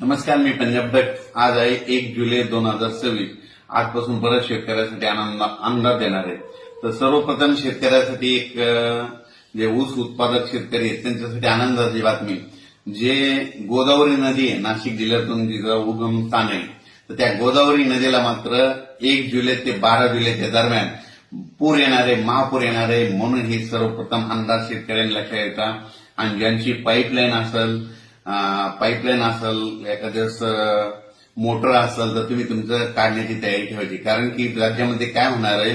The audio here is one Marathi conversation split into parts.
नमस्कार, मी पंजाब भट्ट. आज आहे 1 जुलै 2026. आजपासून परत शेतकऱ्यासाठी अंदाज देणार आहे. तर सर्वप्रथम शेतकऱ्यासाठी एक जे ऊस उत्पादक शेतकरी आहेत त्यांच्यासाठी आनंदाची बातमी. जे गोदावरी नदी आहे, नाशिक जिल्ह्यातून जिचं उगम स्थान आहे, तर त्या गोदावरी नदीला मात्र 1 जुलै ते 12 जुलैच्या दरम्यान पूर येणारे, महापूर येणारे म्हणून हे सर्वप्रथम अंदाज शेतकऱ्यांनी लक्षात येतात. आणि ज्यांची पाईपलाईन असेल एखाद्या मोटर असेल तर तुम्ही तुमचं काढण्याची तयारी ठेवायची. कारण की राज्यामध्ये काय होणार आहे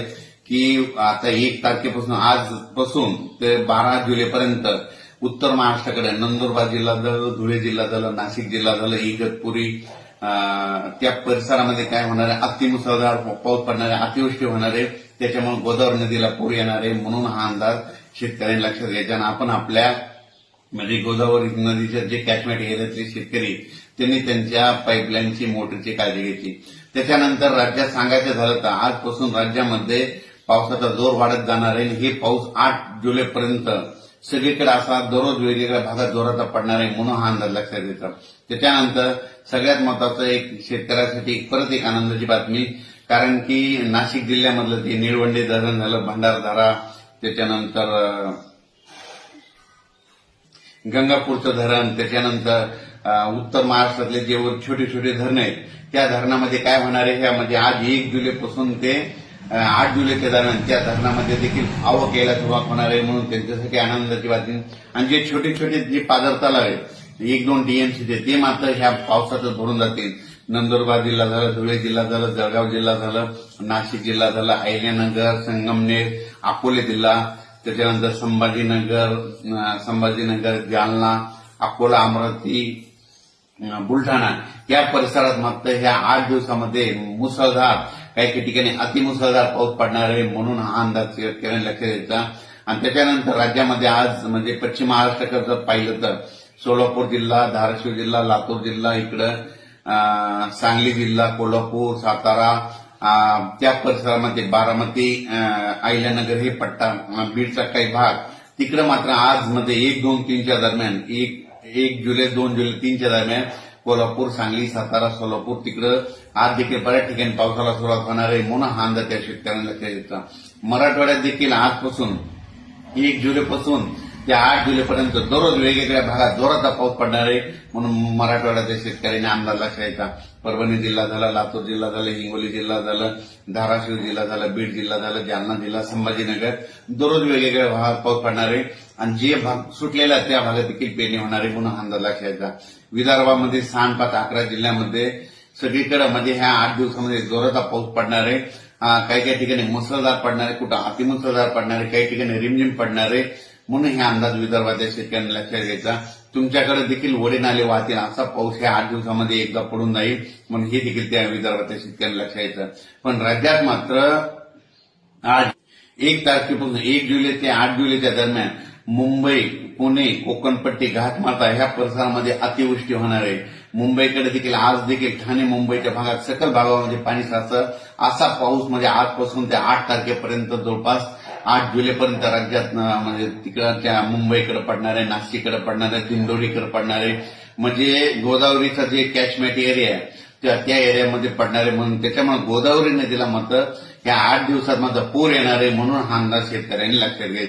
की आता 1 तारखेपासून आजपासून ते 12 जुलैपर्यंत उत्तर महाराष्ट्राकडे नंदुरबार जिल्हा झालं, धुळे जिल्हा झालं, नाशिक जिल्हा झालं, इगतपुरी त्या परिसरामध्ये काय होणार आहे, अतिमुसळधार पाऊस पडणार आहे, अतिवृष्टी होणार आहे. त्याच्यामुळे गोदावरी नदीला पूर येणार आहे म्हणून हा अंदाज शेतकऱ्यांनी लक्षात घ्यायचा. आणि आपण आपल्या म्हणजे गोदावरी नदीच्या जे कॅचमेंट एरियातले शेतकरी त्यांनी त्यांच्या पाईपलाईनची मोटरची काळजी घ्यायची. त्याच्यानंतर राज्यात सांगायचं झालं तर आजपासून राज्यामध्ये पावसाचा जोर वाढत जाणार आहे. हे पाऊस 8 जुलैपर्यंत सगळीकडे असा दररोज वेगवेगळ्या भागात जोराचा पडणार आहे म्हणून हा अंदाज लक्षात घ्यायचा. त्याच्यानंतर सगळ्यात महत्वाचं एक शेतकऱ्यासाठी परत एक आनंदाची बातमी. कारण की नाशिक जिल्ह्यामधलं ते निळवंडे धरण झालं, भंडारदरा, त्याच्यानंतर गंगापूरचं धरण, त्याच्यानंतर उत्तर महाराष्ट्रातले जे छोटे छोटे धरण आहेत त्या धरणामध्ये काय होणार आहे, ह्यामध्ये आज 1 जुलैपासून ते 8 जुलैच्या दरम्यान त्या धरणामध्ये देखील आवक यायला सुरुवात होणार आहे म्हणून त्यांच्यासाठी आनंदाची बातमी. आणि जे छोटे छोटे जे पाझर तलाव आहेत 1-2 टीएमसीचे ते मात्र ह्या पावसातच भरून जातील. नंदुरबार जिल्हा झालं, धुळे जिल्हा झालं, जळगाव जिल्हा झालं, नाशिक जिल्हा झालं, अहिल्यानगर, संगमनेर, अकोले जिल्हा, त्याच्यानंतर संभाजीनगर, जालना, अकोला, अमरावती, बुलढाणा या परिसरात मात्र ह्या 8 दिवसामध्ये मुसळधार, काही ठिकाणी अतिमुसळधार पाऊस पडणार आहे म्हणून हा अंदाज शेतकऱ्यांनी लक्षात द्यायचा. आणि त्याच्यानंतर राज्यामध्ये आज म्हणजे पश्चिम महाराष्ट्राकडे जर पाहिलं तर सोलापूर जिल्हा, धाराशिव जिल्हा, लातूर जिल्हा, इकडं सांगली जिल्हा, कोल्हापूर, सातारा त्या परिसरामध्ये बारामती, अहिल्यानगर हे पट्टा, बीडचा काही भाग तिकडे मात्र आज मध्ये 1, 2, 3च्या दरम्यान 1 जुलै, 2 जुलै, 3च्या दरम्यान कोल्हापूर, सांगली, सातारा, सोलापूर तिकडं आज देखील बऱ्याच ठिकाणी पावसाला सुरुवात होणार आहे म्हणून हा अंदाज त्या शेतकऱ्यांना लक्षात द्यायचा. मराठवाड्यात देखील आजपासून 1 जुलैपासून ते 8 जुलैपर्यंत दररोज वेगवेगळ्या भागात जोराचा पाऊस पडणार आहे म्हणून मराठवाड्याच्या शेतकऱ्यांनी अंदाज लक्षात द्यायचा. परभणी जिल्हा झाला, लातूर जिल्हा झाला, हिंगोली जिल्हा झालं, धाराशिव जिल्हा झाला, बीड जिल्हा झाला, जालना जिल्हा, संभाजीनगर दररोज वेगवेगळ्या भागात पाऊस पडणार आहे. आणि जे भाग सुटलेला त्या भागात देखील पेरणी होणार आहे म्हणून अंदाज लक्षात द्यायचा. विदर्भामध्ये 6-5-11 जिल्ह्यामध्ये सगळीकडे म्हणजे ह्या 8 दिवसामध्ये जोराचा पाऊस पडणार आहे. काही ठिकाणी मुसळधार पडणार आहे, कुठं अतिमुसळधार पडणार आहे, काही ठिकाणी रिमझिम पडणार आहे म्हणून हे अंदाज विदर्भाच्या शेतकऱ्यांनी लक्षात घ्यायचा. तुमच्याकडे देखील ओढे नाले वाहतील असा पाऊस ह्या 8 दिवसामध्ये एकदा पडून जाईल म्हणून हे देखील त्या विदर्भाच्या शेतकऱ्यांनी लक्षात घ्यायचं. पण राज्यात मात्र आज 1 तारखेपासून 1 जुलै ते 8 जुलैच्या दरम्यान मुंबई, पुणे, कोकणपट्टी, घाटमाता ह्या परिसरामध्ये अतिवृष्टी होणार आहे. मुंबईकडे देखील आज देखील ठाणे, मुंबईच्या भागात सकल भागामध्ये पाणी साचलं असा पाऊस म्हणजे आजपासून ते 8 तारखेपर्यंत जवळपास 8 जुलैपर्यंत राज्यात म्हणजे तिकडच्या मुंबईकडे पडणार आहे, नाशिककडे पडणार आहे, दिंडोरीकडे पडणार आहे. म्हणजे गोदावरीचा जे कॅचमेंट एरिया आहे त्या एरियामध्ये पडणार आहे म्हणून त्याच्यामुळे गोदावरी नदीला मात्र या 8 दिवसात मात्र पूर येणार आहे म्हणून हा अंदाज शेतकऱ्यांनी लक्षात घ्यायचा.